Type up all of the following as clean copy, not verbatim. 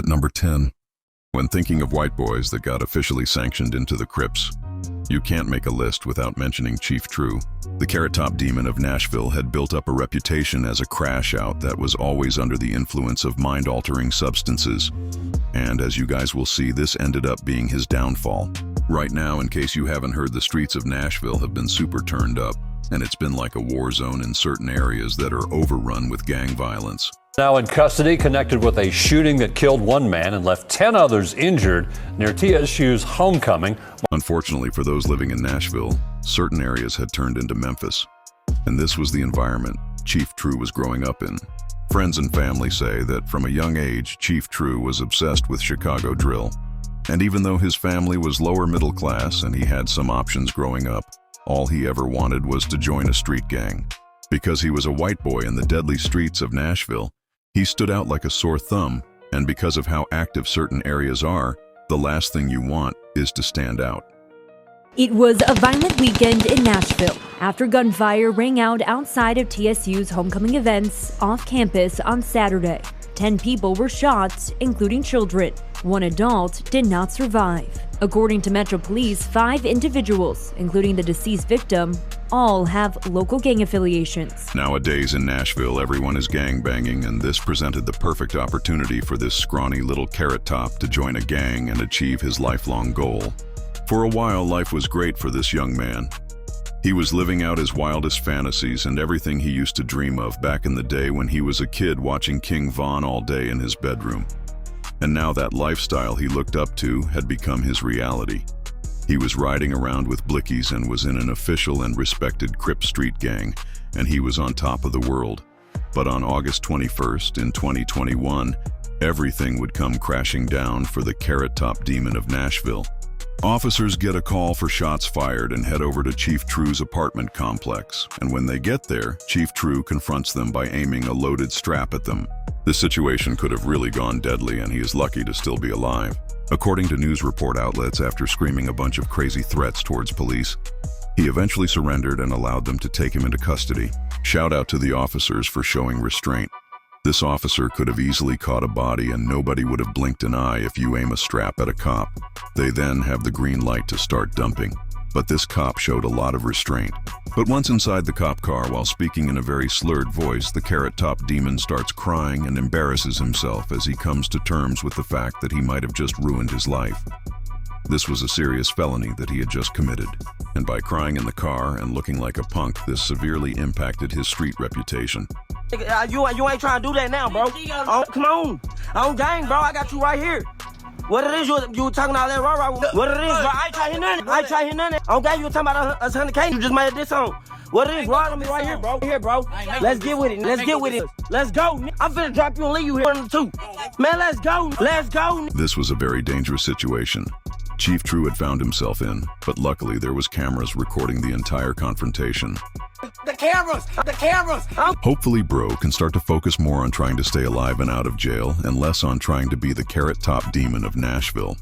At number 10, when thinking of white boys that got officially sanctioned into the Crips, you can't make a list without mentioning Chief True. The Carrot Top Demon of Nashville had built up a reputation as a crashout that was always under the influence of mind-altering substances. And as you guys will see, this ended up being his downfall. Right now, in case you haven't heard, the streets of Nashville have been super turned up, and it's been like a war zone in certain areas that are overrun with gang violence. Now in custody, connected with a shooting that killed one man and left 10 others injured near TSU's homecoming. Unfortunately for those living in Nashville, certain areas had turned into Memphis, and this was the environment Chief True was growing up in. Friends and family say that from a young age, Chief True was obsessed with Chicago drill. And even though his family was lower middle class and he had some options growing up, all he ever wanted was to join a street gang. Because he was a white boy in the deadly streets of Nashville, he stood out like a sore thumb, and because of how active certain areas are, the last thing you want is to stand out. It was a violent weekend in Nashville after gunfire rang out outside of TSU's homecoming events off campus on Saturday. 10 people were shot, including children. One adult did not survive. According to Metro Police, 5 individuals, including the deceased victim, all have local gang affiliations. Nowadays in Nashville, everyone is gangbanging, and this presented the perfect opportunity for this scrawny little carrot top to join a gang and achieve his lifelong goal. For a while, life was great for this young man. He was living out his wildest fantasies and everything he used to dream of back in the day when he was a kid watching King Von all day in his bedroom. And now that lifestyle he looked up to had become his reality. He was riding around with blickies and was in an official and respected Crip street gang, and he was on top of the world. But on August 21st in 2021, everything would come crashing down for the Carrot Top Demon of Nashville. Officers get a call for shots fired and head over to Chief True's apartment complex. And when they get there, Chief True confronts them by aiming a loaded strap at them. This situation could have really gone deadly, and he is lucky to still be alive. According to news report outlets, after screaming a bunch of crazy threats towards police, he eventually surrendered and allowed them to take him into custody. Shout out to the officers for showing restraint. This officer could have easily caught a body, and nobody would have blinked an eye if you aim a strap at a cop. They then have the green light to start dumping. But this cop showed a lot of restraint. But once inside the cop car, while speaking in a very slurred voice, the Carrot Top Demon starts crying and embarrasses himself as he comes to terms with the fact that he might have just ruined his life. This was a serious felony that he had just committed, and by crying in the car and looking like a punk, this severely impacted his street reputation. You ain't trying to do that now, bro. Oh, come on. On gang, bro. I got you right here. What it is, you talking all that raw. What it is, bro? I ain't trying to hear nothing. On gang, you talking about 100K. You just made this on. What it is, bro? Let me right here, bro. Here, bro. Let's get with it. Let's go. I'm finna drop you and leave you here on the 2. Man, let's go. This was a very dangerous situation Chief True had found himself in, but luckily there was cameras recording the entire confrontation. The cameras! Hopefully Bro can start to focus more on trying to stay alive and out of jail and less on trying to be the Carrot Top Demon of Nashville.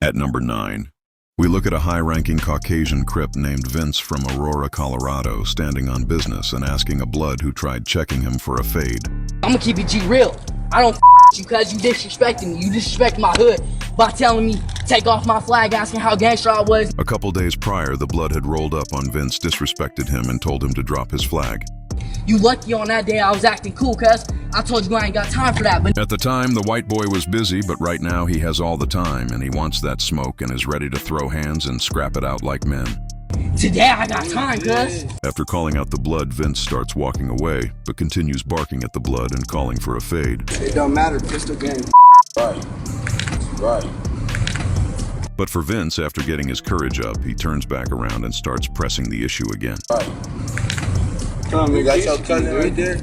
At number 9, we look at a high-ranking Caucasian Crip named Vince from Aurora, Colorado, standing on business and asking a blood who tried checking him for a fade. I'm gonna keep it G real. I don't you cause you disrespecting me. You disrespect my hood by telling me take off my flag, asking how gangster I was. A couple days prior, the blood had rolled up on Vince, disrespected him, and told him to drop his flag. You lucky on that day I was acting cool, cuz I told you I ain't got time for that. But at the time, the white boy was busy, but right now he has all the time, and he wants that smoke and is ready to throw hands and scrap it out like men. Today I got time, cuz. After calling out the blood, Vince starts walking away, but continues barking at the blood and calling for a fade. It don't matter, pistol gang. Right. But for Vince, after getting his courage up, he turns back around and starts pressing the issue again. Right. Come on, man, got your cousin right there.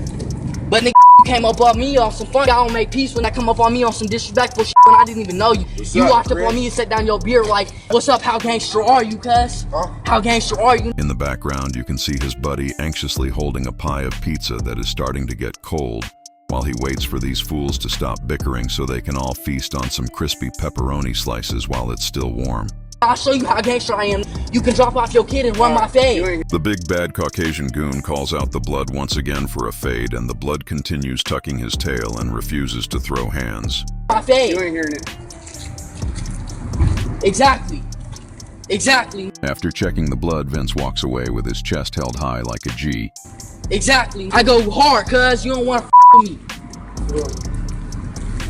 But nigga came up on me on some fun. I don't make peace when I come up on me on some disrespectful shit when I didn't even know you. You walked up on me and set down your beer like, what's up, how gangster are you, cuz? Huh? How gangster are you? In the background, you can see his buddy anxiously holding a pie of pizza that is starting to get cold, while he waits for these fools to stop bickering so they can all feast on some crispy pepperoni slices while it's still warm. I'll show you how gangster I am. You can drop off your kid and run my fade. The big bad Caucasian goon calls out the blood once again for a fade, and the blood continues tucking his tail and refuses to throw hands. my face. You ain't hearing it. Exactly. Exactly. After checking the blood, Vince walks away with his chest held high like a G. Exactly. I go hard, cuz you don't want to with me.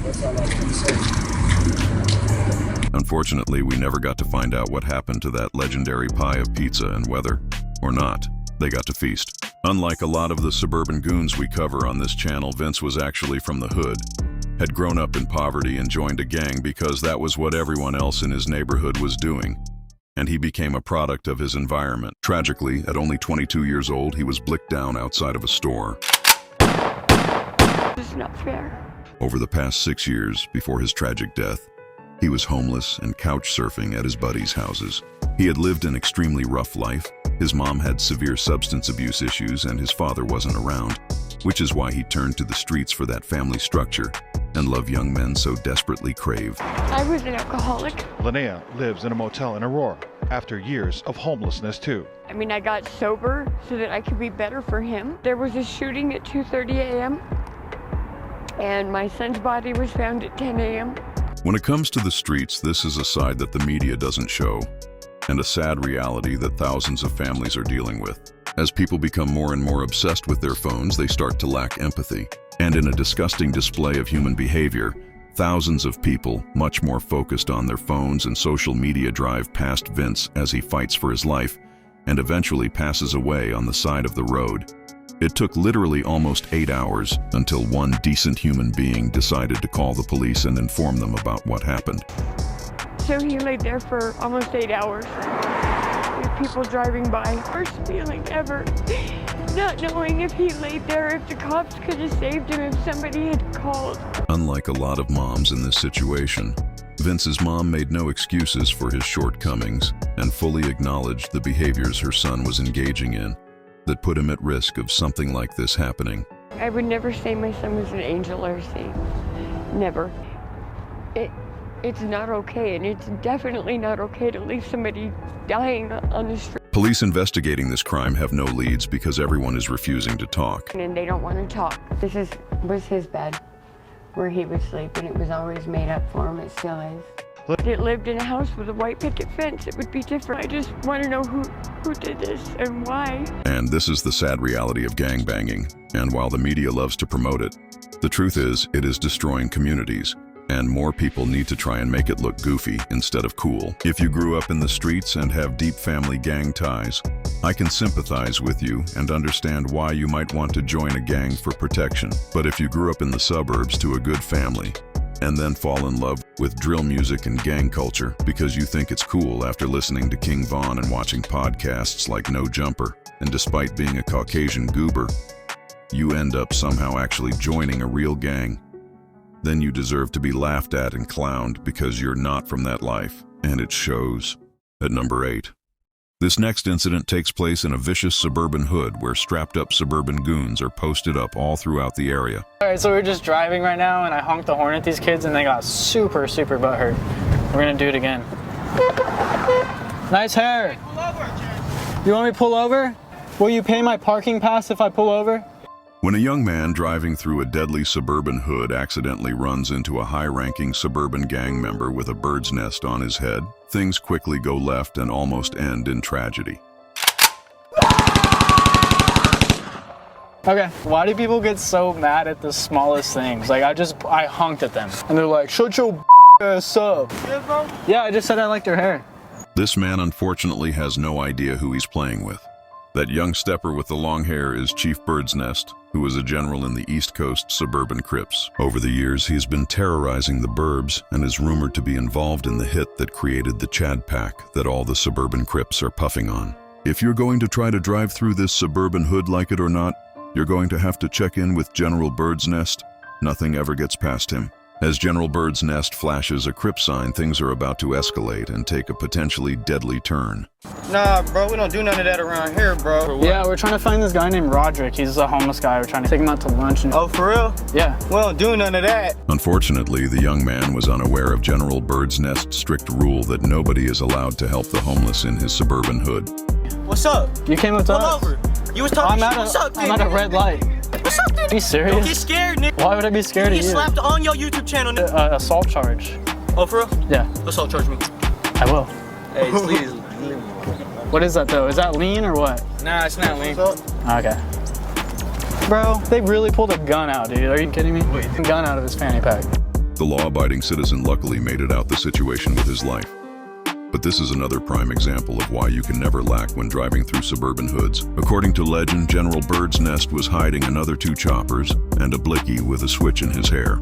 That's all I can say. Unfortunately, we never got to find out what happened to that legendary pie of pizza and whether, or not, they got to feast. Unlike a lot of the suburban goons we cover on this channel, Vince was actually from the hood, had grown up in poverty and joined a gang because that was what everyone else in his neighborhood was doing. And he became a product of his environment. Tragically, at only 22 years old, he was blicked down outside of a store. This is not fair. Over the past 6 years before his tragic death, he was homeless and couch surfing at his buddies' houses. He had lived an extremely rough life. His mom had severe substance abuse issues and his father wasn't around, which is why he turned to the streets for that family structure and love young men so desperately crave. I was an alcoholic. Linnea lives in a motel in Aurora after years of homelessness too. I mean, I got sober so that I could be better for him. There was a shooting at 2:30 a.m. and my son's body was found at 10 a.m. When it comes to the streets, this is a side that the media doesn't show, and a sad reality that thousands of families are dealing with. As people become more and more obsessed with their phones, they start to lack empathy. And in a disgusting display of human behavior, thousands of people, much more focused on their phones and social media, drive past Vince as he fights for his life and eventually passes away on the side of the road. It took literally almost 8 hours until one decent human being decided to call the police and inform them about what happened. So he laid there for almost 8 hours with people driving by. Worst feeling ever. Not knowing if he laid there, if the cops could have saved him, if somebody had called. Unlike a lot of moms in this situation, Vince's mom made no excuses for his shortcomings and fully acknowledged the behaviors her son was engaging in that put him at risk of something like this happening. I would never say my son was an angel or a saint. Never. It's not okay, and it's definitely not okay to leave somebody dying on the street. Police investigating this crime have no leads because everyone is refusing to talk. And they don't want to talk. This was his bed where he would sleep, and it was always made up for him. It still is. If it lived in a house with a white picket fence, it would be different. I just want to know who did this and why. And this is the sad reality of gangbanging. And while the media loves to promote it, the truth is it is destroying communities. And more people need to try and make it look goofy instead of cool. If you grew up in the streets and have deep family gang ties, I can sympathize with you and understand why you might want to join a gang for protection. But if you grew up in the suburbs to a good family, and then fall in love with drill music and gang culture because you think it's cool after listening to King Von and watching podcasts like No Jumper, and despite being a Caucasian goober, you end up somehow actually joining a real gang, then you deserve to be laughed at and clowned because you're not from that life, and it shows. At number 8. This next incident takes place in a vicious suburban hood where strapped-up suburban goons are posted up all throughout the area. Alright, so we're just driving right now, and I honked the horn at these kids, and they got super butthurt. We're gonna do it again. Nice hair! Hey, pull over. You want me to pull over? Will you pay my parking pass if I pull over? When a young man driving through a deadly suburban hood accidentally runs into a high-ranking suburban gang member with a bird's nest on his head, things quickly go left and almost end in tragedy. Okay, why do people get so mad at the smallest things? Like, I honked at them, and they're like, shut your ass up. Yeah, I just said I liked her hair. This man unfortunately has no idea who he's playing with. That young stepper with the long hair is Chief Bird's Nest, who was a general in the East Coast suburban Crips. Over the years, he's been terrorizing the burbs and is rumored to be involved in the hit that created the Chad Pack that all the suburban Crips are puffing on. If you're going to try to drive through this suburban hood, like it or not, you're going to have to check in with General Bird's Nest. Nothing ever gets past him. As General Bird's Nest flashes a crip sign, things are about to escalate and take a potentially deadly turn. Nah, bro, we don't do none of that around here, bro. Yeah, we're trying to find this guy named Roderick. He's a homeless guy. We're trying to take him out to lunch. Oh, for real? Yeah. We don't do none of that. Unfortunately, the young man was unaware of General Bird's Nest's strict rule that nobody is allowed to help the homeless in his suburban hood. What's up? You came up to us. Pull over. You was talking shit. What's up, I'm at a red light. What's up, dude? Are you serious? Don't get scared, nigga. Why would I be scared of You you? get slapped on your YouTube channel, nigga. Assault charge. Oh, for real? Yeah. Assault charge me. I will. Hey, please. What is that though? Is that lean or what? Nah, it's not lean. Okay. Bro, they really pulled a gun out, dude. Are you kidding me? Wait. A gun out of his fanny pack. The law-abiding citizen luckily made it out the situation with his life. But this is another prime example of why you can never lack when driving through suburban hoods. According to legend, General Bird's Nest was hiding another 2 choppers and a blicky with a switch in his hair.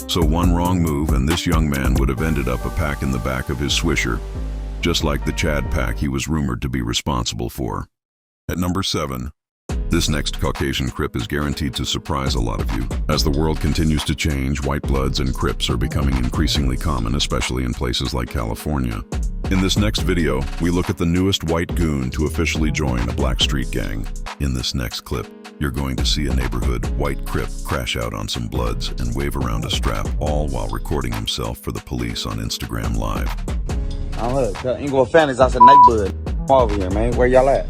So one wrong move and this young man would have ended up a pack in the back of his Swisher, just like the Chad pack he was rumored to be responsible for. At number 7, this next Caucasian crip is guaranteed to surprise a lot of you. As the world continues to change, white bloods and crips are becoming increasingly common, especially in places like California. In this next video, we look at the newest white goon to officially join a black street gang. In this next clip, you're going to see a neighborhood white crip crash out on some bloods and wave around a strap, all while recording himself for the police on Instagram Live. Ain't gonna fantasy, I said neighborhood. Over here, man. Where y'all at?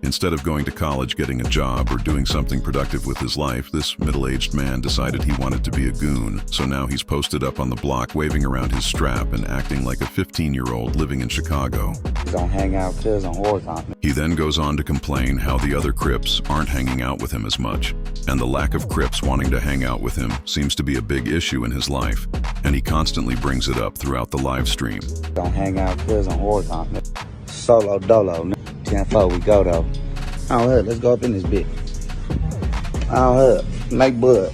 Instead of going to college, getting a job, or doing something productive with his life, this middle-aged man decided he wanted to be a goon. So now he's posted up on the block, waving around his strap and acting like a 15-year-old living in Chicago. Don't hang out cuz on horizontal. He then goes on to complain how the other Crips aren't hanging out with him as much. And the lack of Crips wanting to hang out with him seems to be a big issue in his life. And he constantly brings it up throughout the live stream. Don't hang out cuz on horizontal. Solo dolo, 10-4 we go though. Let's go up in this bit. Make bud.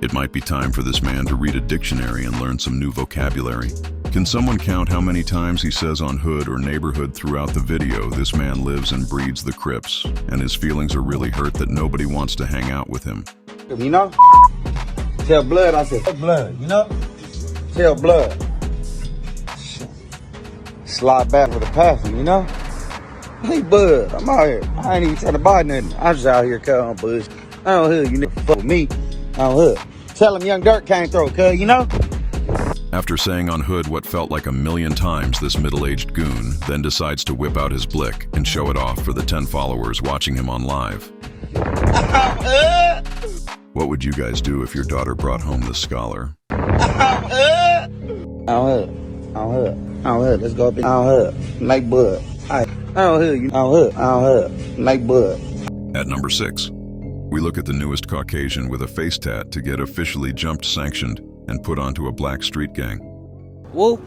It might be time for this man to read a dictionary and learn some new vocabulary. Can someone count how many times he says on hood or neighborhood throughout the video this man lives and breeds the Crips, and his feelings are really hurt that nobody wants to hang out with him? You know? Tell blood, I said, tell blood, you know? Tell blood. Slide back with a passion, you know? Hey, bud, I'm out here. I ain't even trying to buy nothing. I'm just out here cutting bush. I don't hood, you nigga fuck with me. I don't hood. Tell him Young Dirt can't throw, cuz, you know? After saying on hood what felt like 1,000,000 times, this middle-aged goon then decides to whip out his blick and show it off for the 10 followers watching him on live. What would you guys do if your daughter brought home this scholar? I don't hood. Let's go up in. I don't hood. Make bud. I don't hood. You. I don't hood. Make bud. At number 6, we look at the newest Caucasian with a face tat to get officially jumped sanctioned and put onto a black street gang. Woo.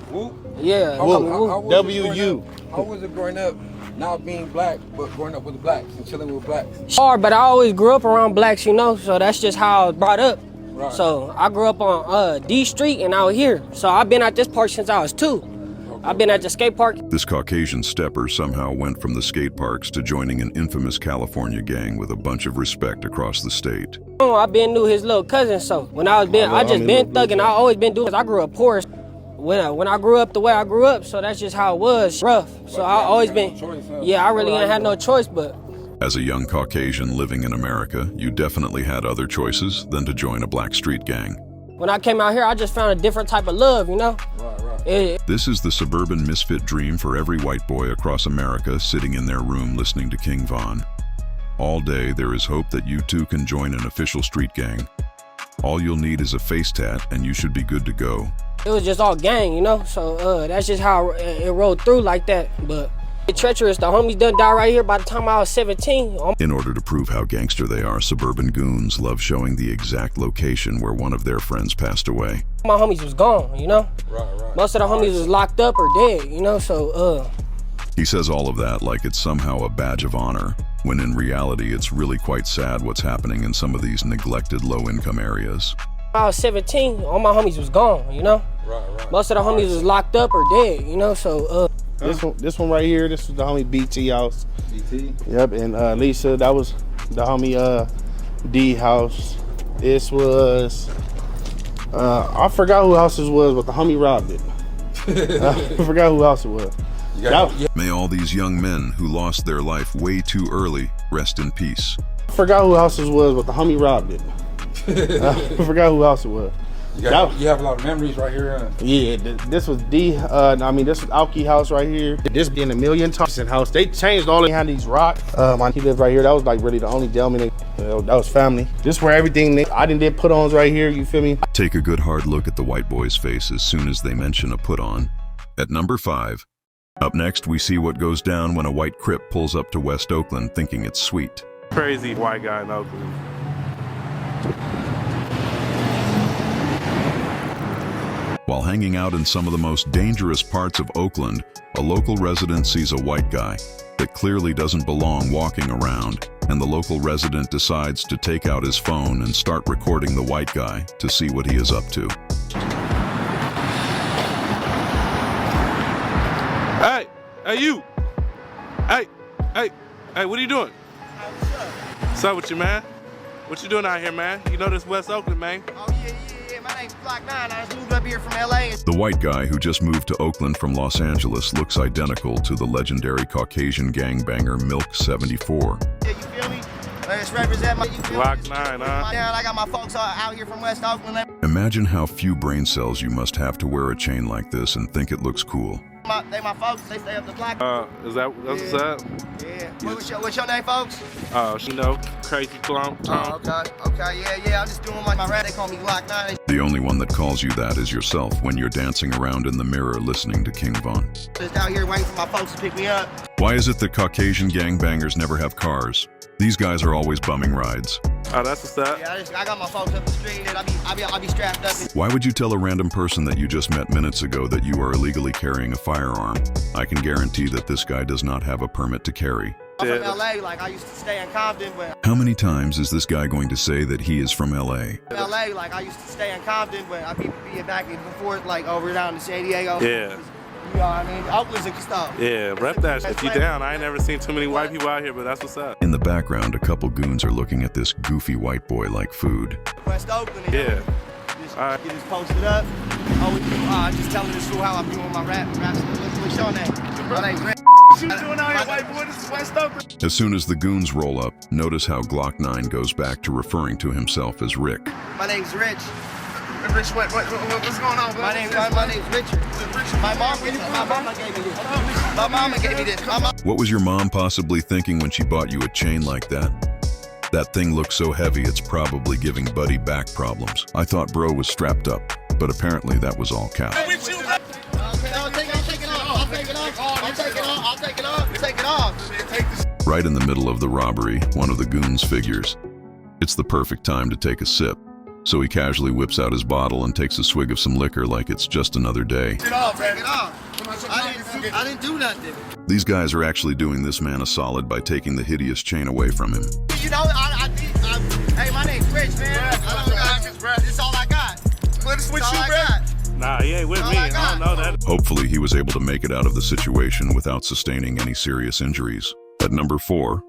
Yeah. Woo. W-U. How was it growing up, not being black, but growing up with blacks and chilling with blacks? Hard, but I always grew up around blacks, you know, so that's just how I was brought up. Right. So I grew up on D Street and out here. So I've been at this park since I was 2. I've been at the skate park. This Caucasian stepper somehow went from the skate parks to joining an infamous California gang with a bunch of respect across the state. I been knew his little cousin, so when I just been thugging. I always been doing. I grew up poor. When I grew up the way I grew up, so that's just how it was. Rough. So I always been. Yeah, I really ain't had no choice, but. As a young Caucasian living in America, you definitely had other choices than to join a black street gang. When I came out here, I just found a different type of love, you know? This is the suburban misfit dream for every white boy across America sitting in their room listening to King Von. All day, there is hope that you too can join an official street gang. All you'll need is a face tat and you should be good to go. It was just all gang, you know? So that's just how it rolled through like that, but. Treacherous, the homies done died right here by the time I was 17. In order to prove how gangster they are, suburban goons love showing the exact location where one of their friends passed away. My homies was gone, you know? Right. Most of the homies was locked up or dead, you know, so He says all of that like it's somehow a badge of honor, when in reality it's really quite sad what's happening in some of these neglected low-income areas. I was 17, all my homies was gone, you know? Right. Most of the homies was locked up or dead, you know, so This one right here, this was the homie BT house. BT? Yep, and Lisa, that was the homie D house. This was, I forgot who house this was, but the homie robbed it. I forgot who else it was. May all these young men who lost their life way too early rest in peace. I forgot who house this was, but the homie robbed it. I forgot who else it was. You have a lot of memories right here. Yeah, this was this was Alki house right here. This being a million Thompson house. They changed all. They had these rocks. He lived right here. That was like really the only gentleman. That was family. This where everything I did put-ons right here. You feel me? Take a good hard look at the white boy's face as soon as they mention a put-on. At number 5. Up next, we see what goes down when a white crip pulls up to West Oakland thinking it's sweet. Crazy white guy in Oakland. While hanging out in some of the most dangerous parts of Oakland, a local resident sees a white guy that clearly doesn't belong walking around, and the local resident decides to take out his phone and start recording the white guy to see what he is up to. Hey, you! Hey, what are you doing? What's up with you, man? What you doing out here, man? You know this West Oakland, man. Oh, yeah. My name's Block 9. I just moved up here from LA. The white guy who just moved to Oakland from Los Angeles looks identical to the legendary Caucasian gangbanger Milk 74. Yeah, you feel me? Let's represent my... Block 9, huh? Yeah, I got my folks out here from West Oakland. Imagine how few brain cells you must have to wear a chain like this and think it looks cool. They my folks, they stay up the block. That's what's up? Yeah. What's your name, folks? Crazy Plump. Okay, yeah, I'm just doing my rap. They call me Block 9. The only one that calls you that is yourself when you're dancing around in the mirror listening to King Von. Just out here waiting for my folks to pick me up. Why is it that Caucasian gangbangers never have cars? These guys are always bumming rides. Oh, that's what's up. Yeah, I got my folks up the street and I be strapped up. Why would you tell a random person that you just met minutes ago that you are illegally carrying a firearm? I can guarantee that this guy does not have a permit to carry. I'm from LA, like I used to stay in Compton, but... How many times is this guy going to say that he is from LA? LA, like I used to stay in Compton, but I be back and before, like over down to San Diego. Yeah. You know what I mean? Oakland's a stop. Yeah, rep that shit. You down. I ain't never seen too many white people out here, but that's what's up. In the background, a couple goons are looking at this goofy white boy like food. West Oakland. Yeah. Get this posted up. Just telling the school how I'm doing my rap. What's your name? My name's Rick. What you doing out here, white boy? This is West Oakland. As soon as the goons roll up, notice how Glock 9 goes back to referring to himself as Rick. My name's Rich. Rich, what's going on, bro? My name's Richard. My mama gave me this. My mama gave me this. What was your mom possibly thinking when she bought you a chain like that? That thing looks so heavy it's probably giving Buddy back problems. I thought bro was strapped up, but apparently that was all cap. I'll take it off. Right in the middle of the robbery, one of the goons figures it's the perfect time to take a sip. So he casually whips out his bottle and takes a swig of some liquor like it's just another day. Take it off. I didn't do nothing. These guys are actually doing this man a solid by taking the hideous chain away from him. You know, hey, my name's Rich, man. This is all I got. What is with you, bro? Nah, he ain't with me. I don't know that. Hopefully he was able to make it out of the situation without sustaining any serious injuries. At number 4,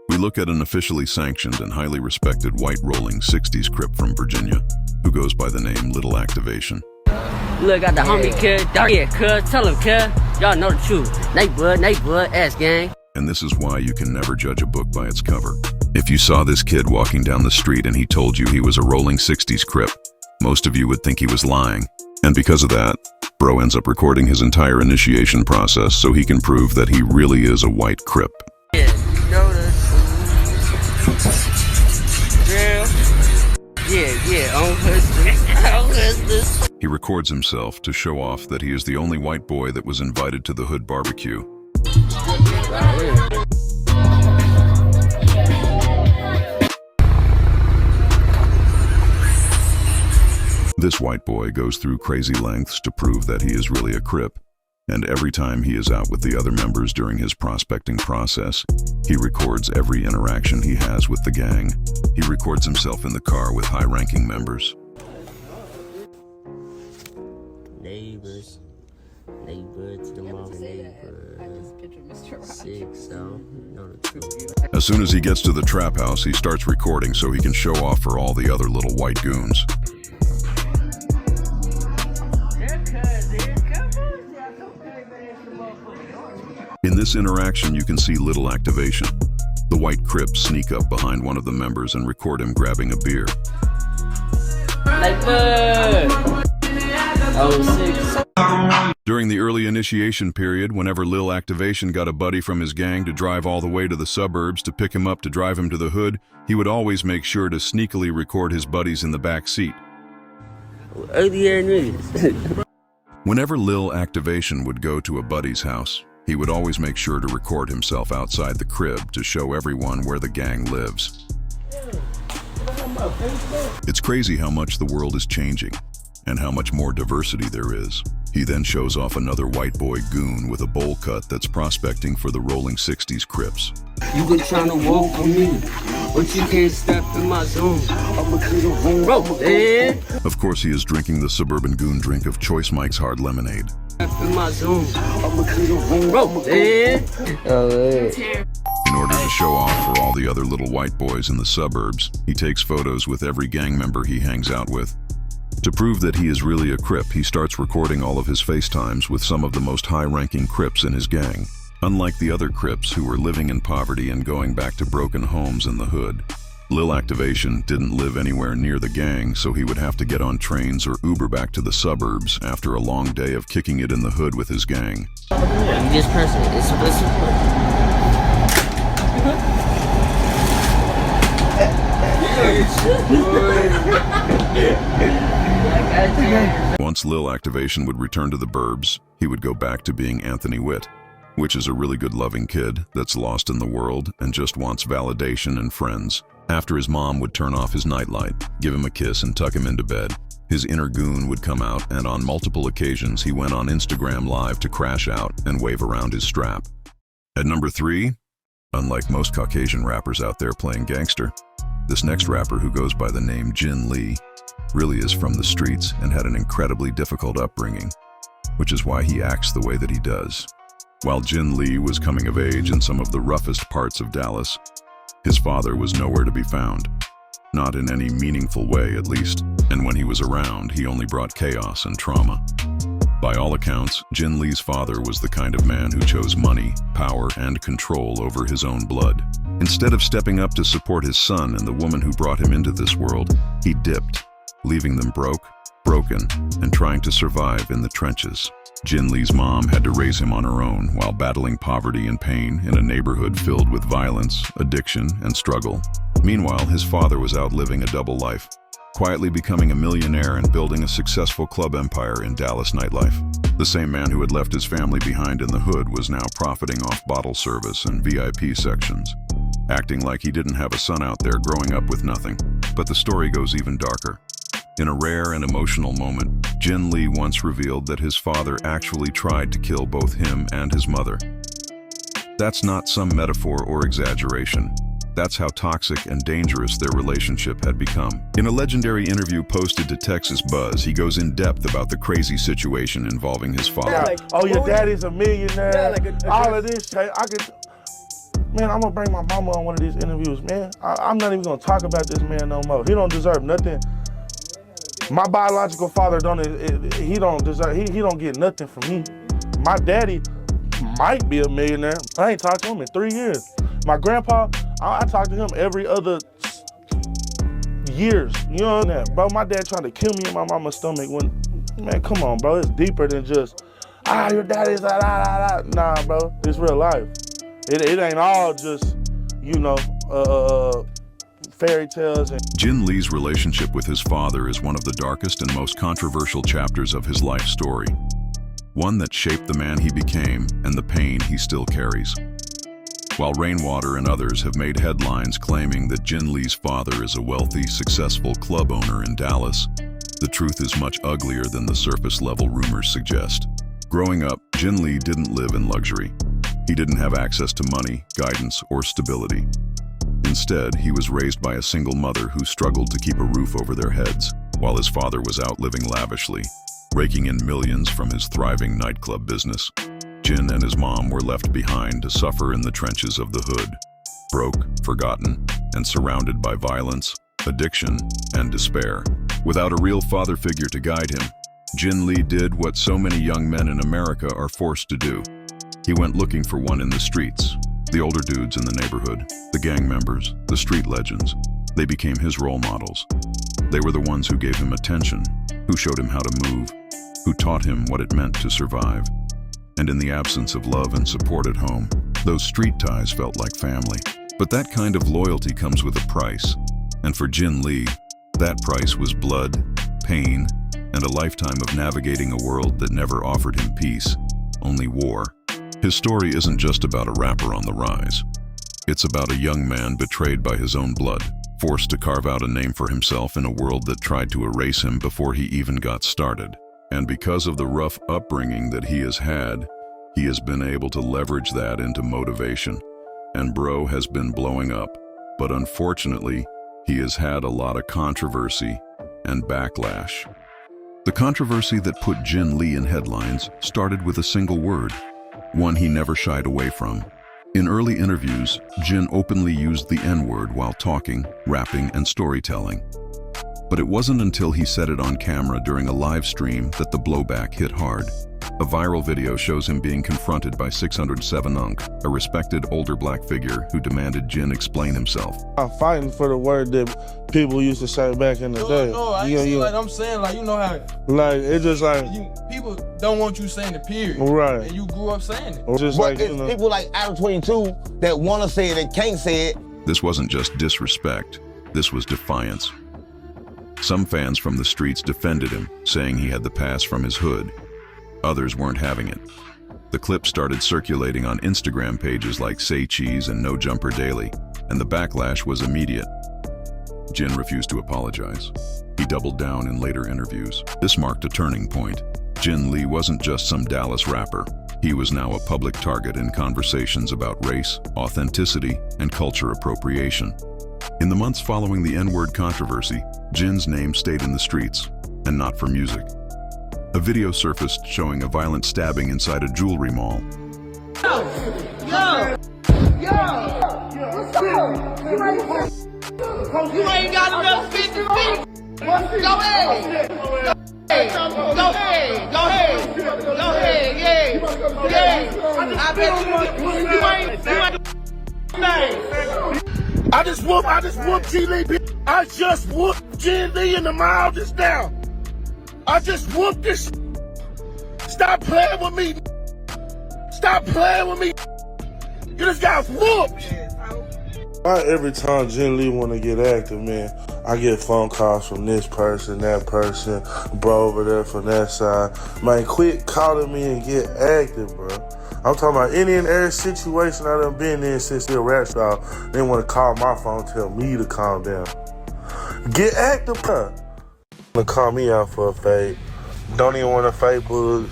we look at an officially sanctioned and highly respected white rolling 60s crip from Virginia, who goes by the name Little Activation. Look at the homie kid, tell him kid, y'all know the truth. Neighborhood, ass gang. And this is why you can never judge a book by its cover. If you saw this kid walking down the street and he told you he was a rolling 60s crip, most of you would think he was lying. And because of that, bro ends up recording his entire initiation process so he can prove that he really is a white crip. Yeah, you know the He records himself to show off that he is the only white boy that was invited to the hood barbecue. This white boy goes through crazy lengths to prove that he is really a crip. And every time he is out with the other members during his prospecting process, he records every interaction he has with the gang. He records himself in the car with high-ranking members. Neighbors to the mother neighbor. I just picture Mr. Six, so know the truth. As soon as he gets to the trap house, he starts recording so he can show off for all the other little white goons. In this interaction, you can see Little Activation. The white crips sneak up behind one of the members and record him grabbing a beer. Neighbor! initiation period, whenever Lil Activation got a buddy from his gang to drive all the way to the suburbs to pick him up to drive him to the hood, he would always make sure to sneakily record his buddies in the back seat. Whenever Lil Activation would go to a buddy's house, he would always make sure to record himself outside the crib to show everyone where the gang lives. It's crazy how much the world is changing and how much more diversity there is. He then shows off another white boy goon with a bowl cut that's prospecting for the rolling 60s Crips. You been trying to walk with me, but you can't step in my zone. Bro, man. Of course, he is drinking the Suburban goon drink of Choice Mike's Hard Lemonade. Step in my zone. Bro, man. In order to show off for all the other little white boys in the suburbs, he takes photos with every gang member he hangs out with. To prove that he is really a Crip, he starts recording all of his FaceTimes with some of the most high-ranking Crips in his gang. Unlike the other Crips who were living in poverty and going back to broken homes in the hood, Lil Activation didn't live anywhere near the gang, so he would have to get on trains or Uber back to the suburbs after a long day of kicking it in the hood with his gang. You just press it. It's split support. Once Lil Activation would return to the burbs, he would go back to being Anthony Witt, which is a really good loving kid that's lost in the world and just wants validation and friends. After his mom would turn off his nightlight, give him a kiss and tuck him into bed, his inner goon would come out, and on multiple occasions he went on Instagram Live to crash out and wave around his strap. At number 3, unlike most Caucasian rappers out there playing gangster, this next rapper, who goes by the name Ginn Lee, really is from the streets and had an incredibly difficult upbringing, which is why he acts the way that he does. While Ginn Lee was coming of age in some of the roughest parts of Dallas, his father was nowhere to be found. Not in any meaningful way, at least, and when he was around, he only brought chaos and trauma. By all accounts, Ginn Lee's father was the kind of man who chose money, power, and control over his own blood. Instead of stepping up to support his son and the woman who brought him into this world, he dipped, leaving them broken, and trying to survive in the trenches. Ginn Lee's mom had to raise him on her own while battling poverty and pain in a neighborhood filled with violence, addiction, and struggle. Meanwhile, his father was out living a double life, quietly becoming a millionaire and building a successful club empire in Dallas nightlife. The same man who had left his family behind in the hood was now profiting off bottle service and VIP sections, acting like he didn't have a son out there growing up with nothing. But the story goes even darker. In a rare and emotional moment, Ginn Lee once revealed that his father actually tried to kill both him and his mother. That's not some metaphor or exaggeration. That's how toxic and dangerous their relationship had become. In a legendary interview posted to Texas Buzz, he goes in depth about the crazy situation involving his father. Oh, your daddy's a millionaire, all of this. Man, I'm gonna bring my mama on one of these interviews, man. I'm not even gonna talk about this man no more. He don't deserve nothing. My biological father he don't get nothing from me. My daddy might be a millionaire. I ain't talked to him in 3 years. My grandpa, I talk to him every other years. You know that, bro? My dad trying to kill me in my mama's stomach man, come on, bro. It's deeper than just, your daddy's Nah, bro. It's real life. It ain't all just, fairy tales. Ginn Lee's relationship with his father is one of the darkest and most controversial chapters of his life story. One that shaped the man he became and the pain he still carries. While Rainwater and others have made headlines claiming that Ginn Lee's father is a wealthy, successful club owner in Dallas, the truth is much uglier than the surface-level rumors suggest. Growing up, Ginn Lee didn't live in luxury. He didn't have access to money, guidance, or stability. Instead, he was raised by a single mother who struggled to keep a roof over their heads, while his father was out living lavishly, raking in millions from his thriving nightclub business. Ginn and his mom were left behind to suffer in the trenches of the hood, broke, forgotten, and surrounded by violence, addiction, and despair. Without a real father figure to guide him, Ginn Lee did what so many young men in America are forced to do. He went looking for one in the streets. The older dudes in the neighborhood, the gang members, the street legends, they became his role models. They were the ones who gave him attention, who showed him how to move, who taught him what it meant to survive. And in the absence of love and support at home, those street ties felt like family. But that kind of loyalty comes with a price. And for Ginn Lee, that price was blood, pain, and a lifetime of navigating a world that never offered him peace, only war. His story isn't just about a rapper on the rise. It's about a young man betrayed by his own blood, forced to carve out a name for himself in a world that tried to erase him before he even got started. And because of the rough upbringing that he has had, he has been able to leverage that into motivation. And bro has been blowing up, but unfortunately, he has had a lot of controversy and backlash. The controversy that put Ginn Lee in headlines started with a single word, one he never shied away from. In early interviews, Ginn openly used the N-word while talking, rapping, and storytelling. But it wasn't until he said it on camera during a live stream that the blowback hit hard. A viral video shows him being confronted by 607 Unk, a respected older black figure who demanded Ginn explain himself. I'm fighting for the word that people used to say back in the day. No, I ain't saying like I'm saying, like, you know how... Like, it's just like... people don't want you saying the period. Right. And you grew up saying it. Just but like, it's people like out of 22 that want to say it and can't say it. This wasn't just disrespect, this was defiance. Some fans from the streets defended him, saying he had the pass from his hood. Others weren't having it. The clip started circulating on Instagram pages like Say Cheese and No Jumper Daily, and the backlash was immediate. Ginn refused to apologize. He doubled down in later interviews. This marked a turning point. Ginn Lee wasn't just some Dallas rapper. He was now a public target in conversations about race, authenticity, and culture appropriation. In the months following the N-word controversy, Ginn's name stayed in the streets, and not for music. A video surfaced showing a violent stabbing inside a jewelry mall. Yo! What's up? You ain't got enough 50 feet! Go ahead! Go ahead, yeah! I bet you ain't I just whooped Ginn Lee, bitch. I just whooped Ginn Lee in the mouth just now. I just whooped this. Stop playing with me. Stop playing with me. You just got whooped. Every time Ginn Lee want to get active, man, I get phone calls from this person, that person, bro over there from that side. Man, quit calling me and get active, bro. I'm talking about any and every situation I done been in since the rap star. They want to call my phone, tell me to calm down. Get active, bro. To call me out for a fade. Don't even want a fade booze.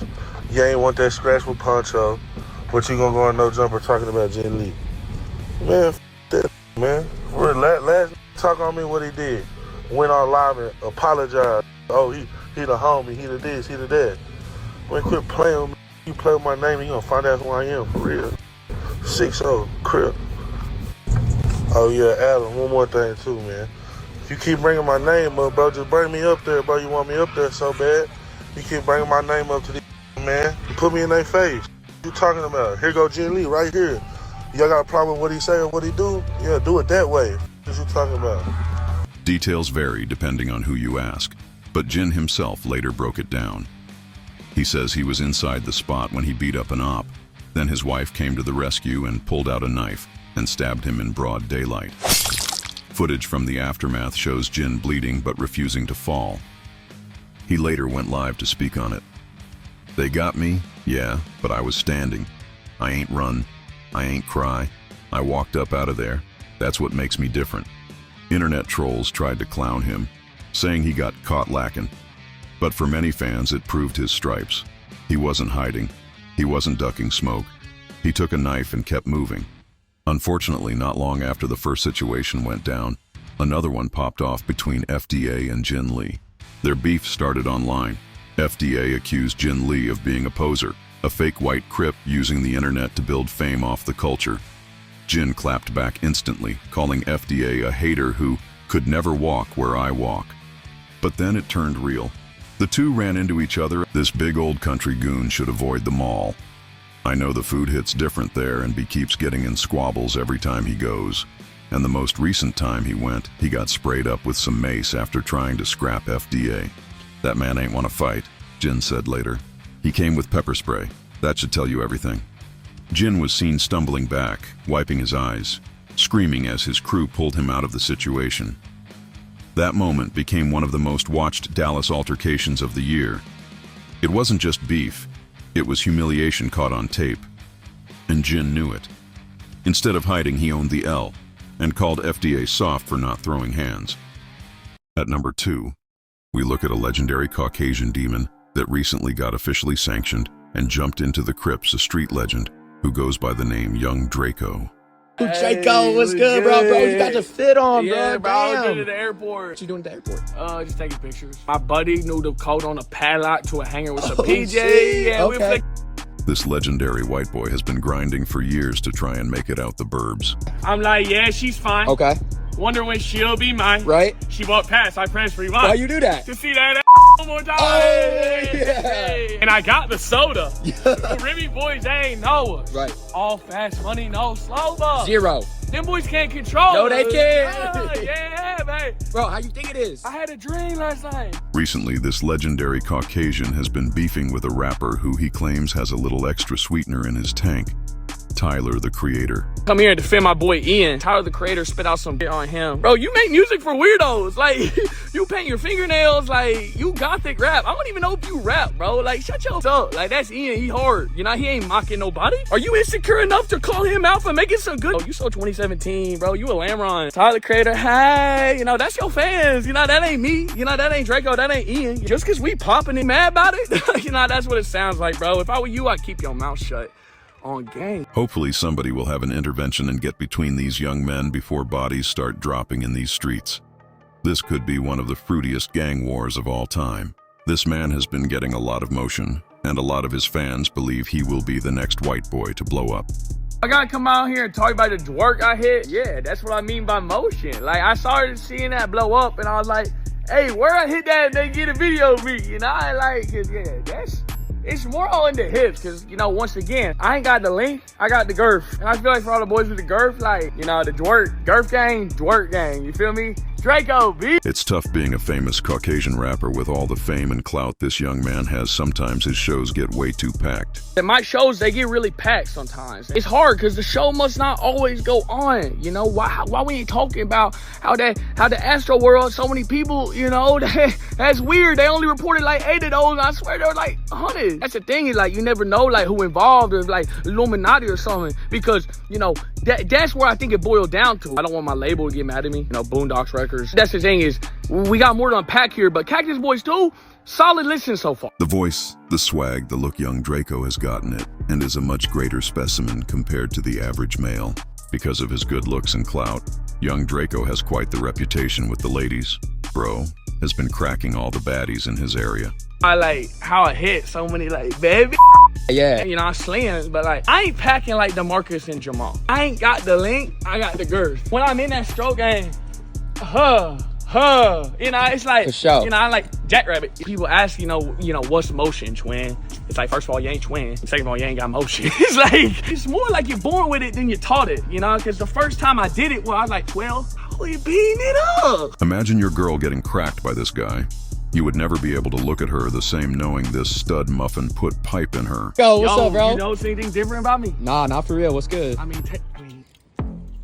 You ain't want that scratch with Poncho. But you gonna go on No Jumper talking about Ginn Lee. Man, that, man. Last talk on me what he did. Went on live and apologized. Oh, he the homie, he the this, he the that. Man, quit playing with me. You play with my name, you gonna find out who I am for real. 6-0, crip. Oh yeah, Adam, one more thing too, man. If you keep bringing my name up, bro, just bring me up there, bro. You want me up there so bad. You keep bringing my name up to these, man. You put me in their face. What you talking about? Here go Ginn Lee right here. Y'all got a problem with what he say or what he do? Yeah, do it that way. What you talking about? Details vary depending on who you ask, but Ginn himself later broke it down. He says he was inside the spot when he beat up an op. Then his wife came to the rescue and pulled out a knife and stabbed him in broad daylight. Footage from the aftermath shows Ginn bleeding but refusing to fall. He later went live to speak on it. They got me, yeah, but I was standing. I ain't run. I ain't cry. I walked up out of there. That's what makes me different. Internet trolls tried to clown him, saying he got caught lacking. But for many fans, it proved his stripes. He wasn't hiding. He wasn't ducking smoke. He took a knife and kept moving. Unfortunately, not long after the first situation went down, another one popped off between FDA and Ginn Lee. Their beef started online. FDA accused Ginn Lee of being a poser, a fake white crip using the internet to build fame off the culture. Ginn clapped back instantly, calling FDA a hater who could never walk where I walk. But then it turned real. The two ran into each other. This big old country goon should avoid the mall. I know the food hits different there and he keeps getting in squabbles every time he goes. And the most recent time he went, he got sprayed up with some mace after trying to scrap FDA. That man ain't want to fight, Ginn said later. He came with pepper spray. That should tell you everything. Ginn was seen stumbling back, wiping his eyes, screaming as his crew pulled him out of the situation. That moment became one of the most watched Dallas altercations of the year. It wasn't just beef, it was humiliation caught on tape. And Ginn knew it. Instead of hiding, he owned the L and called FDA soft for not throwing hands. At number 2, we look at a legendary Caucasian demon that recently got officially sanctioned and jumped into the Crips, a street legend who goes by the name Young Draco. Draco, what's good, bro? You got the fit on, bro. Yeah, bro. I was Damn. at the airport. What you doing at the airport? Just taking pictures. My buddy knew the code on a padlock to a hanger with some PJ. shit. Yeah, Okay. This legendary white boy has been grinding for years to try and make it out the burbs. I'm like, yeah, she's fine. Okay. Wonder when she'll be mine. Right. She walked past. I pressed rewind. Why you do that? To see that one more time. Oh, Hey. And I got the soda. The Remy boys, they ain't know us. Right. All fast money, no slow mo. Zero. Them boys can't control No, us. they can't. Yeah, man. Bro, how you think it is? I had a dream last night. Recently, this legendary Caucasian has been beefing with a rapper who he claims has a little extra sweetener in his tank. Tyler, the Creator. Come here and defend my boy Ian. Tyler, the Creator, spit out some shit on him. Bro, you make music for weirdos. Like, you paint your fingernails. Like, you gothic rap. I don't even know if you rap, bro. Like, shut your up. Like, that's Ian. He hard. You know, he ain't mocking nobody. Are you insecure enough to call him out for making some good? Oh, you so 2017, bro. You a Lamron. Tyler, the Creator, hey, you know, that's your fans. You know, that ain't me. You know, that ain't Draco. That ain't Ian. Just because we popping and mad about it, you know, that's what it sounds like, bro. If I were you, I'd keep your mouth shut. On game. Hopefully somebody will have an intervention and get between these young men before bodies start dropping in these streets. This could be one of the fruitiest gang wars of all time. This man has been getting a lot of motion, and a lot of his fans believe he will be the next white boy to blow up. I gotta come out here and talk about the twerk I hit. Yeah, that's what I mean by motion. Like, I started seeing that blow up, and I was like, hey, where I hit that, they get a video of me. You know, I like, cause yeah, it's more all in the hips, because, you know, once again, I ain't got the length, I got the girth. And I feel like for all the boys with the girth, like, you know, the girth gang, twerk gang, you feel me? Draco, B. It's tough being a famous Caucasian rapper with all the fame and clout this young man has. Sometimes his shows get way too packed. And my shows, they get really packed sometimes. It's hard because the show must not always go on. You know, why we ain't talking about how the Astro world, so many people, you know, that's weird. They only reported like 8 of those. And I swear there were like 100. That's the thing, is like, you never know like who involved, or like Illuminati or something, because, you know, that's where I think it boiled down to. I don't want my label to get mad at me, you know, Boondocks Records. That's the thing, is we got more to unpack here, but Cactus Boys too, solid listen so far. The voice, the swag, the look, young Draco has gotten it, and is a much greater specimen compared to the average male. Because of his good looks and clout, young Draco has quite the reputation with the ladies. Bro has been cracking all the baddies in his area. I like how I hit so many like baby. Yeah. You know, I'm slaying, but like, I ain't packing like DeMarcus and Jamal. I ain't got the length, I got the girth. When I'm in that stroke game, you know, it's like, you know, I like Jackrabbit. People ask, you know, what's motion, twin? It's like, first of all, you ain't twin. Second of all, you ain't got motion. It's like, it's more like you're born with it than you're taught it, you know? Because the first time I did it, well, I was like 12, I was beating it up. Imagine your girl getting cracked by this guy. You would never be able to look at her the same knowing this stud muffin put pipe in her. Yo, what's up, bro? You notice anything different about me? Nah, not for real. What's good? I mean,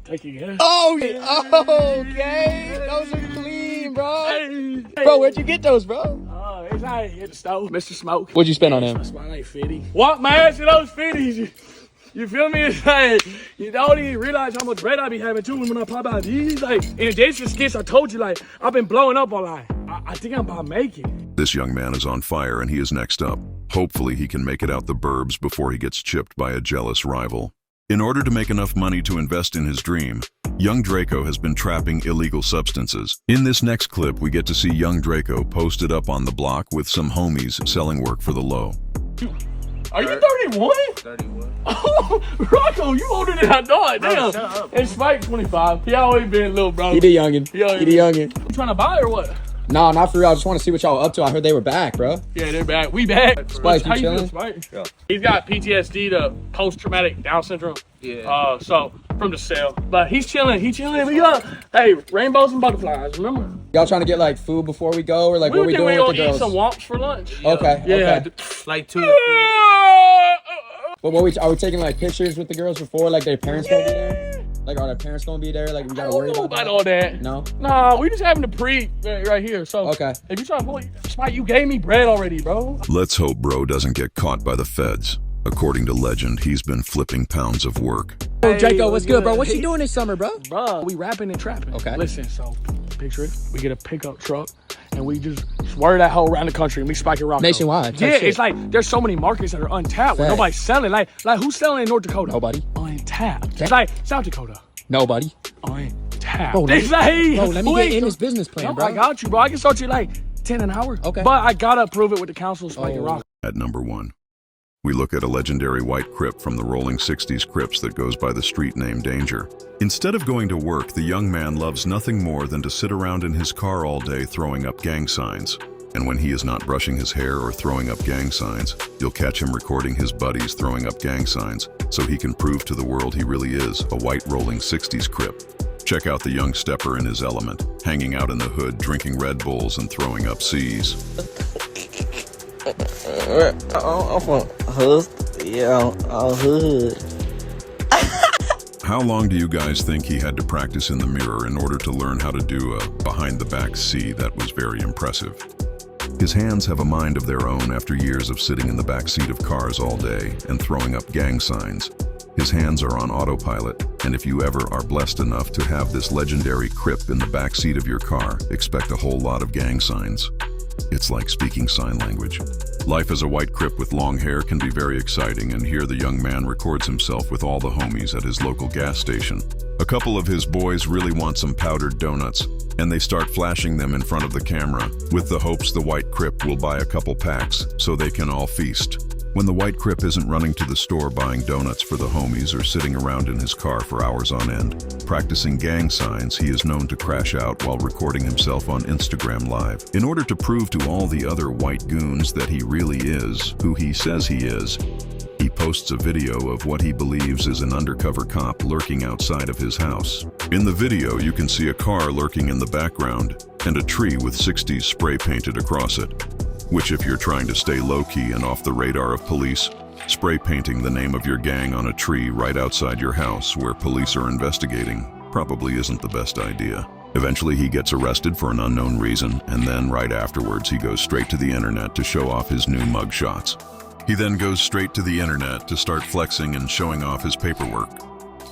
take your guess. Oh, okay. Those are clean, bro. Bro, where'd you get those, bro? It's out here at the stove. Mr. Smoke. What'd you spend on them? I spent like 50. Walk my ass to those 50s. You feel me? It's like, you don't even realize how much bread I be having too when I pop out these. Like, in addition to skits, I told you, like, I've been blowing up all night. I think I'm about to make it. This young man is on fire and he is next up. Hopefully he can make it out the burbs before he gets chipped by a jealous rival. In order to make enough money to invest in his dream, young Draco has been trapping illegal substances. In this next clip, we get to see young Draco posted up on the block with some homies selling work for the low. Are you 31? 31. Oh, Rocco, you older than I thought. Damn. And Spike 25. He always been little bro. He the youngin'. He the youngin'. You trying to buy or what? Nah, not for real. I just want to see what y'all up to. I heard they were back, bro. Yeah, they're back. We back. Spike, How you chilling? Spike? Yeah. He's got PTSD, the post-traumatic Down syndrome. Yeah. So from the cell, but he's chilling. We got, hey, rainbows and butterflies. Remember? Y'all trying to get like food before we go, or like what we doing with the girls? Eat some womps for lunch. Okay. Yeah. Okay. Like 2. Well, are we taking like pictures with the girls before? Like their parents gonna be there? Like are their parents gonna be there? Like we gotta worry about all that. No? Nah, we just having the pre right here. So okay. If you try to pull Spike, you gave me bread already, bro. Let's hope bro doesn't get caught by the feds. According to legend, he's been flipping pounds of work. Hey, Draco, what's good, bro? What you doing this summer, bro? Bro, we rapping and trapping. Okay. Listen, so picture it. We get a pickup truck and we just swear that hoe around the country and we spike it Rocco. Nationwide. Yeah, it's like there's so many markets that are untapped where nobody's selling. Like who's selling in North Dakota? Nobody. Untapped. Okay. It's like South Dakota. Nobody. Untapped. Bro, let me get in this business plan, no, bro. I got you, bro. I can start you like 10 an hour. Okay. But I gotta approve it with the council of Spike and Rock. At number 1, we look at a legendary white crip from the rolling 60s Crips that goes by the street name Danger. Instead of going to work, the young man loves nothing more than to sit around in his car all day throwing up gang signs. And when he is not brushing his hair or throwing up gang signs, you'll catch him recording his buddies throwing up gang signs so he can prove to the world he really is a white rolling 60s Crip. Check out the young stepper in his element, hanging out in the hood, drinking Red Bulls and throwing up C's. I'm from hood. Yeah, I'm hood. How long do you guys think he had to practice in the mirror in order to learn how to do a behind-the-back C that was very impressive? His hands have a mind of their own after years of sitting in the back seat of cars all day and throwing up gang signs. His hands are on autopilot, and if you ever are blessed enough to have this legendary crip in the back seat of your car, expect a whole lot of gang signs. It's like speaking sign language. Life as a white crip with long hair can be very exciting, and here the young man records himself with all the homies at his local gas station. A couple of his boys really want some powdered donuts, and they start flashing them in front of the camera, with the hopes the white crip will buy a couple packs so they can all feast. When the white crip isn't running to the store buying donuts for the homies or sitting around in his car for hours on end, practicing gang signs, he is known to crash out while recording himself on Instagram Live. In order to prove to all the other white goons that he really is who he says he is, he posts a video of what he believes is an undercover cop lurking outside of his house. In the video, you can see a car lurking in the background and a tree with 60s spray painted across it. Which, if you're trying to stay low-key and off the radar of police, spray painting the name of your gang on a tree right outside your house where police are investigating probably isn't the best idea. Eventually he gets arrested for an unknown reason, and then right afterwards he goes straight to the internet to show off his new mug shots. He then goes straight to the internet to start flexing and showing off his paperwork.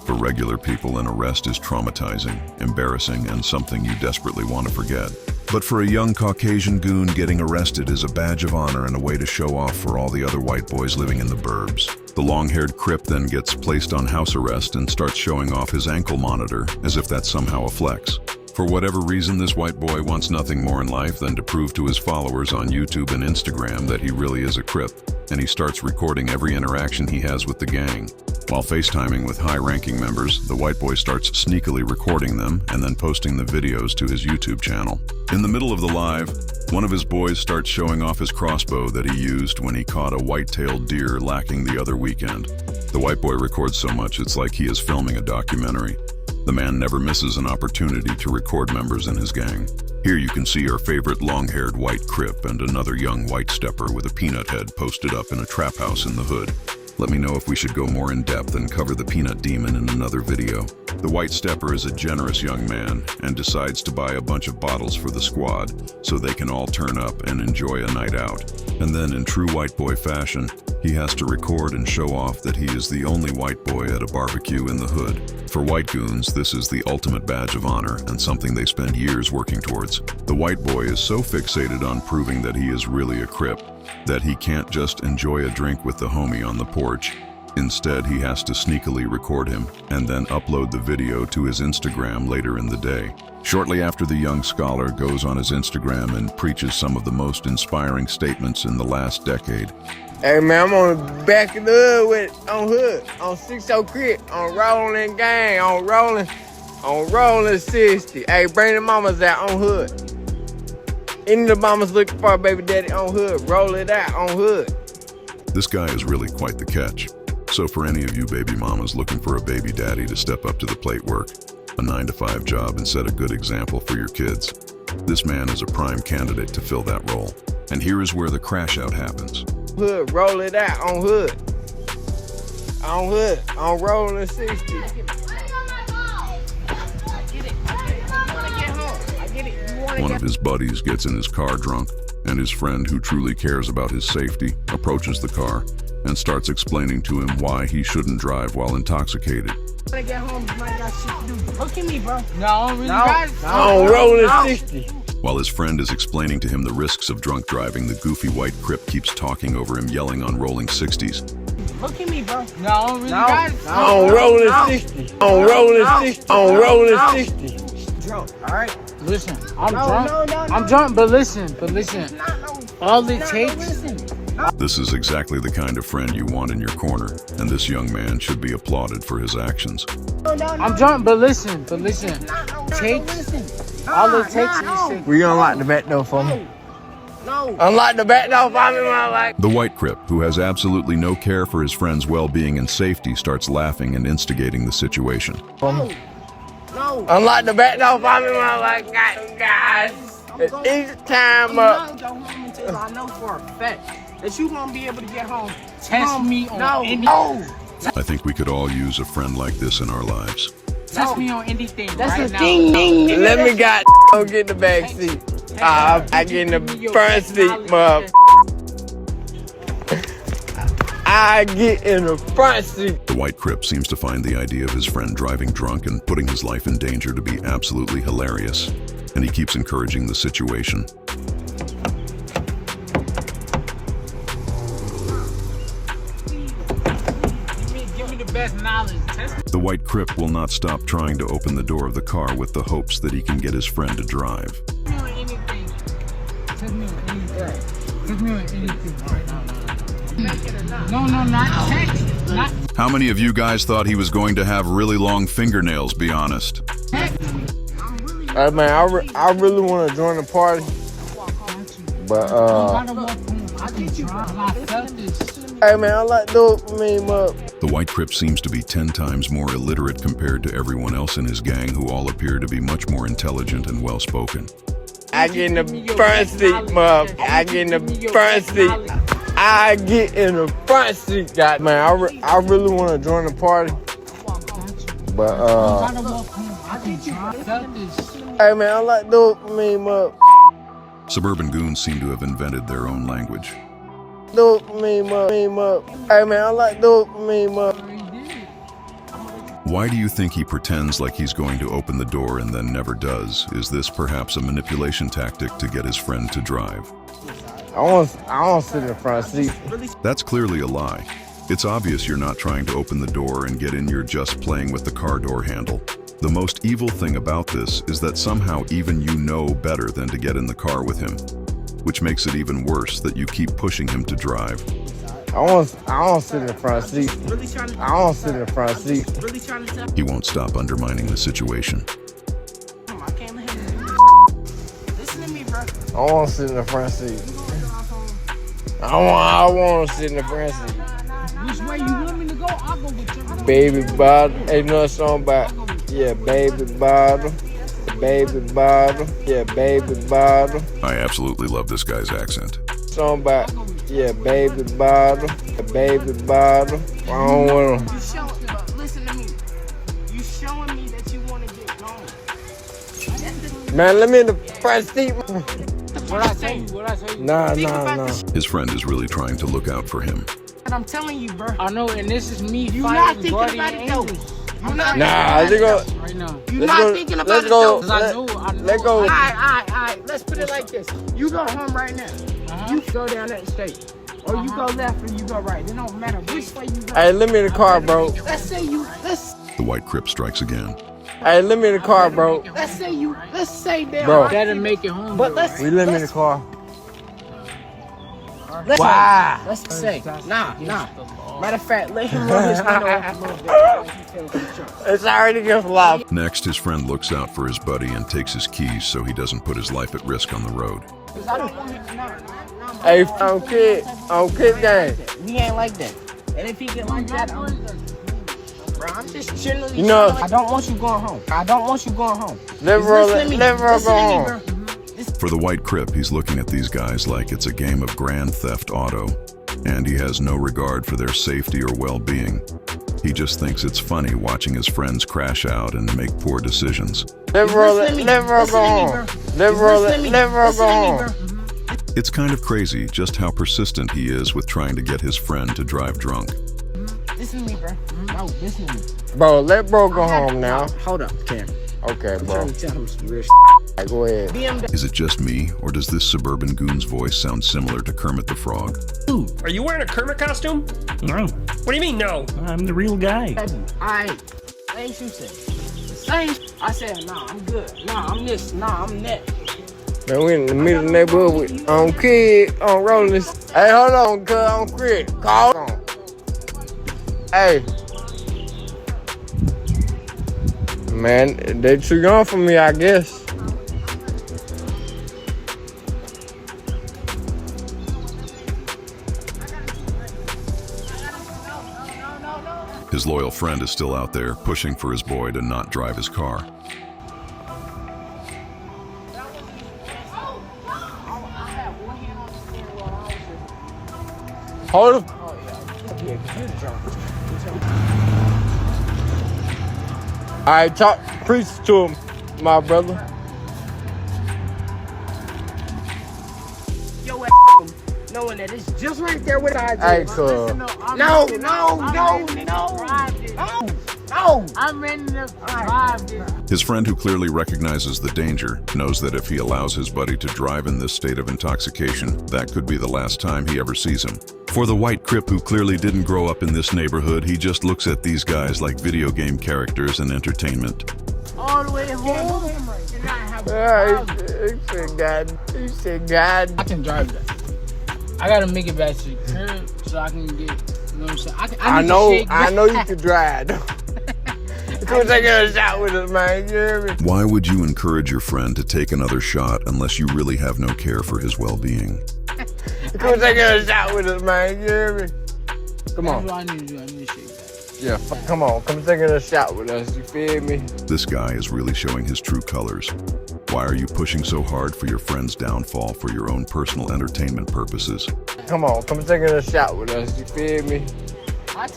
For regular people, an arrest is traumatizing, embarrassing, and something you desperately want to forget. But for a young Caucasian goon, getting arrested is a badge of honor and a way to show off for all the other white boys living in the burbs. The long-haired crip then gets placed on house arrest and starts showing off his ankle monitor as if that's somehow a flex. For whatever reason, this white boy wants nothing more in life than to prove to his followers on YouTube and Instagram that he really is a crip, and he starts recording every interaction he has with the gang. While FaceTiming with high-ranking members, the white boy starts sneakily recording them and then posting the videos to his YouTube channel. In the middle of the live, one of his boys starts showing off his crossbow that he used when he caught a white-tailed deer lacking the other weekend. The white boy records so much it's like he is filming a documentary. The man never misses an opportunity to record members in his gang. Here you can see our favorite long-haired white crip and another young white stepper with a peanut head posted up in a trap house in the hood. Let me know if we should go more in depth and cover the peanut demon in another video. The white stepper is a generous young man and decides to buy a bunch of bottles for the squad so they can all turn up and enjoy a night out. And then in true white boy fashion, he has to record and show off that he is the only white boy at a barbecue in the hood. For white goons, this is the ultimate badge of honor and something they spend years working towards. The white boy is so fixated on proving that he is really a crip that he can't just enjoy a drink with the homie on the porch. Instead, he has to sneakily record him and then upload the video to his Instagram later in the day. Shortly after, the young scholar goes on his Instagram and preaches some of the most inspiring statements in the last decade. Hey man, I'm on the back of the hood on hood, on 60 crip, on rolling gang, on rolling 60. Hey, bring the mamas out on hood. Any of the mamas looking for a baby daddy on hood, roll it out on hood. This guy is really quite the catch. So for any of you baby mamas looking for a baby daddy to step up to the plate work, a 9-to-5 job and set a good example for your kids, this man is a prime candidate to fill that role. And here is where the crash out happens. Hood, roll it out on hood. on hood, on rolling 60. One of his buddies gets in his car drunk, and his friend, who truly cares about his safety, approaches the car and starts explaining to him why he shouldn't drive while intoxicated. When I get home, you might got shit to do. Look at me, bro. No, I don't really on rolling 60. While his friend is explaining to him the risks of drunk driving, the goofy white crip keeps talking over him, yelling on rolling 60s. Look at me, bro. No, I don't really on rolling 60. On rolling 60. On rolling 60. Drunk, all right? Listen, I'm drunk. I'm drunk, but listen. All it takes. This is exactly the kind of friend you want in your corner, and this young man should be applauded for his actions. I'm drunk, but listen. All it takes is. Will you unlock the back door for me? No. Unlock the back door for me, my like. The white crip, who has absolutely no care for his friend's well-being and safety, starts laughing and instigating the situation. No. Unlock the back door for me, my like. Guys, it's easy time up. Go home until I know for a fact that you won't be able to get home. Test me on anything. I think we could all use a friend like this in our lives. Test me on anything. That's right a now. thing. Let me get the back seat. I get in the front seat, mother. I get in the front seat. The white crip seems to find the idea of his friend driving drunk and putting his life in danger to be absolutely hilarious, and he keeps encouraging the situation. Give me the best knowledge. The white crip will not stop trying to open the door of the car with the hopes that he can get his friend to drive. Test me on anything. No, not text. How many of you guys thought he was going to have really long fingernails, be honest? Hey man, I really want to join the party, but hey man, I like dopamine up. The white crip seems to be 10 times more illiterate compared to everyone else in his gang, who all appear to be much more intelligent and well-spoken. I get in the front seat, mother. I get in the front seat. I get in the front seat, God. Man, I really want to join the party, but hey man, I like dopamine up. Suburban goons seem to have invented their own language. Dopamine up. Hey man, I like dopamine up. Why do you think he pretends like he's going to open the door and then never does? Is this perhaps a manipulation tactic to get his friend to drive? I want to sit in the front seat. That's clearly a lie. It's obvious you're not trying to open the door and get in, you're just playing with the car door handle. The most evil thing about this is that somehow even you know better than to get in the car with him, which makes it even worse that you keep pushing him to drive. I want to sit in the front seat. I want to sit in the front seat. He won't stop undermining the situation. Listen to me, bro. I want to sit in the front seat. I want to sit in the front seat. Which way you want me to go? I'll go with you. Baby bottle, ain't no song about, yeah, baby bottle, baby bottle, yeah, baby bottle. I absolutely love this guy's accent. Song about, yeah, baby bottle, baby bottle. I don't want to. Listen to me. You showing me that you want to get going. Man, let me in the front seat. What I tell you? Nah. His friend is really trying to look out for him. And I'm telling you, bro. I know, and this is me You not fighting thinking guardian about it, angels. though. You not Nah, let's go. Right now. You not thinking about it, though. Let's go. All right. Let's put it like this. You go home right now. You go down that state. Or you go left or you go right. It don't matter which way you go. Hey, let me in the car, bro. Let's The white crip strikes again. Hey, let me in the car, bro. let's say that. Bro. That'll make it home. But let's We let me in the car. Let's say. Nah. Matter of fact, let him roll his window up a little bit. It's already against law. Next, his friend looks out for his buddy and takes his keys so he doesn't put his life at risk on the road. I don't want him to Hey, on kid game. He ain't like that. And if he get like that, bro, I'm just chilling. You know, I don't want you going home. Let roll go home. For the white crip, he's looking at these guys like it's a game of Grand Theft Auto. and he has no regard for their safety or well-being. He just thinks it's funny watching his friends crash out and make poor decisions. Let bro go home. Let bro go home. It's kind of crazy just how persistent he is with trying to get his friend to drive drunk. Listen to me, bro. No, listen to me. Bro, let bro go home now. Hold up, Cam. Okay, bro. I'm trying to tell him some real Right, go ahead. Is it just me, or does this suburban goon's voice sound similar to Kermit the Frog? Ooh, are you wearing a Kermit costume? No. What do you mean, no? I'm the real guy. Alright, ain't you said? Same. I said, nah, I'm good. Nah, I'm this. Nah, I'm that. Man, we in the middle of the neighborhood with on kid, on rolling this. Hey, hold on, cuz, on crip. Call on. Hey. Man, they too young for me, I guess. His loyal friend is still out there, pushing for his boy to not drive his car. Hold him. Alright, preach to him, my brother. Yo, knowing that it's just right there with I Hey, No. I'm ready to drive this. His friend, who clearly recognizes the danger, knows that if he allows his buddy to drive in this state of intoxication, that could be the last time he ever sees him. For the white crip who clearly didn't grow up in this neighborhood, he just looks at these guys like video game characters and entertainment. All the way home. He said, God. I can drive that. I gotta make it back to the crib so I can get, you know what I'm saying? I know you can drive. Come take a shot with us, man. You hear me? Why would you encourage your friend to take another shot unless you really have no care for his well-being? Come take a shot with us, man. You hear me? Come on. That's what I need to do. I need to shake that. Yeah, come on. Come take a shot with us. You feel me? This guy is really showing his true colors. Why are you pushing so hard for your friend's downfall for your own personal entertainment purposes? Come on, come take a shot with us. You feel me?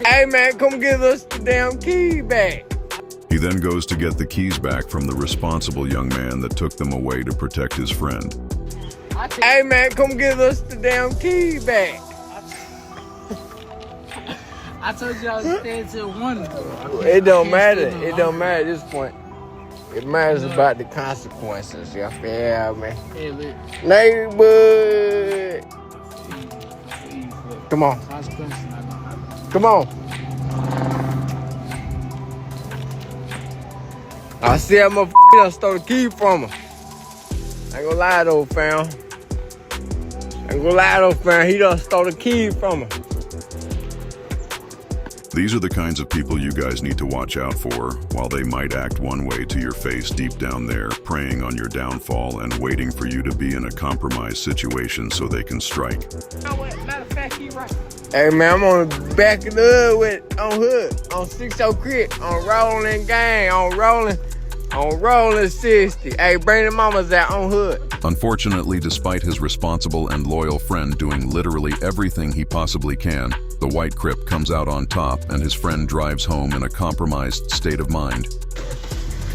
Hey, man, come give us the damn key back. He then goes to get the keys back from the responsible young man that took them away to protect his friend. Hey, man, come give us the damn key back. I told you I was staying till 1. It don't matter. It don't matter at this point. It matters about the consequences. You feel me? Hey, look. Neighborhood. Come on. Consequences not gonna happen. Come on. I see that motherfucker stole the key from him. I ain't gonna lie though, fam. He done stole the key from him. These are the kinds of people you guys need to watch out for. While they might act one way to your face deep down there, preying on your downfall and waiting for you to be in a compromised situation so they can strike. Matter of fact, he right. Hey man, I'm on the back of the hood on hood, on 60 crip, on rolling gang, on rolling 60. Hey, bring the mamas out on hood. Unfortunately, despite his responsible and loyal friend doing literally everything he possibly can, the white crip comes out on top and his friend drives home in a compromised state of mind.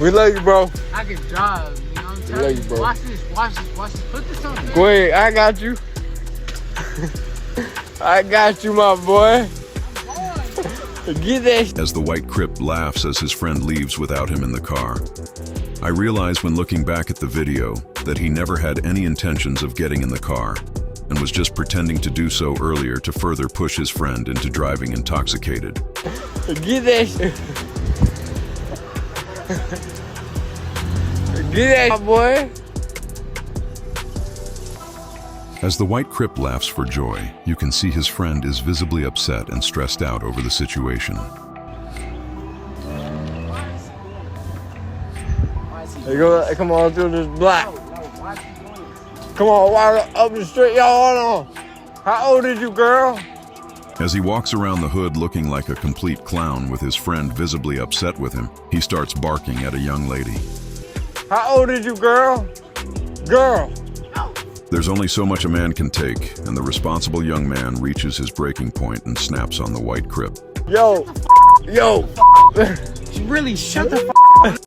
We love you, bro. I can drive, you know what I'm telling love you, bro. Watch this. Put this on. Go ahead, I got you. I got you, my boy. Get that. As the white crip laughs as his friend leaves without him in the car. I realized when looking back at the video that he never had any intentions of getting in the car and was just pretending to do so earlier to further push his friend into driving intoxicated. Get that shit. Get that, my boy. As the white crip laughs for joy, you can see his friend is visibly upset and stressed out over the situation. Hey, come on through this block. Come on, walk up the street. Yo, hold on. How old is you, girl? As he walks around the hood looking like a complete clown with his friend visibly upset with him, he starts barking at a young lady. How old is you, girl? Girl. There's only so much a man can take, and the responsible young man reaches his breaking point and snaps on the white crip. Yo, Really, shut the